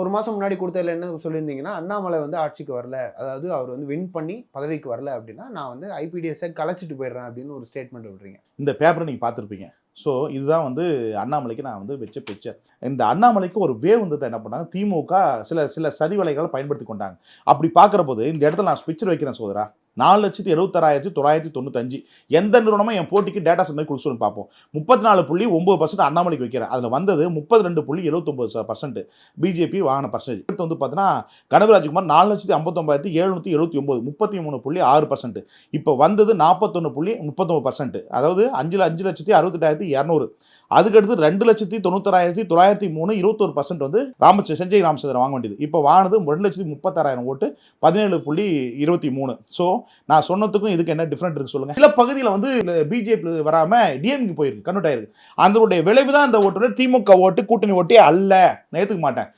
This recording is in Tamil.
ஒரு மாசம் முன்னாடி கொடுத்ததுல என்ன சொல்லியிருந்தீங்கன்னா, அண்ணாமலை வந்து ஆட்சிக்கு வரல. அதாவது அவர் வந்து வின் பண்ணி பதவிக்கு வரல அப்படின்னா, நான் வந்து ஐபிடிஎஸ்ஸ கலைச்சிட்டு போயிடுறேன் அப்படின்னு ஒரு ஸ்டேட்மெண்ட் விடுறீங்க. இந்த பேப்பரை நீங்க பார்த்திருப்பீங்க. ஸோ இதுதான் வந்து அண்ணாமலைக்கு நான் வந்து வச்ச பிக்சர். இந்த அண்ணாமலைக்கு ஒரு வேவ் வந்தத என்ன பண்ணாங்க, திமுக சில சில சதி வேலைகள பயன்படுத்திக் கொண்டாங்க. அப்படி பார்க்கிறபோது இந்த இடத்துல நான் பிக்சர் வைக்கிறேன் சகோதரா. 4,76,995 எந்த நிறுவனமும் என் போட்டிக்கு டேட்டா செட் மாதிரி குடுக்க சொல்லுங்க பார்ப்போம். 34.9% அண்ணாமலைக்கு வைக்கிறேன். அதுல வந்தது 32.79% பிஜேபி வாங்கின பெர்சன்டேஜ். அடுத்து வந்து பார்த்தீங்கன்னா, கனகராஜ்குமார் 4,59,779 33.6%. இப்போ வந்தது 41.39%. அதாவது 5,68,200. அதுக்கடுத்து 2,96,903 21% வந்து செஞ்சை ராமச்சந்திரன் வாங்க வேண்டியது. இப்போ வாங்கினது 2,36,000 ஓட்டு 17.23. ஸோ நான் சொன்னதுக்கும் இதுக்கு என்ன டிஃபரெண்ட் இருக்கு சொல்லுங்க. சில பகுதியில் வந்து பிஜேபி வராம டிஎம்கே போயிருக்கு, கன்வெர்ட் ஆயிருக்கு. அதனுடைய விளைவு தான் இந்த ஓட்டு. திமுக ஓட்டு கூட்டணி ஓட்டே அல்ல, நான் ஏத்துக்க மாட்டேன்.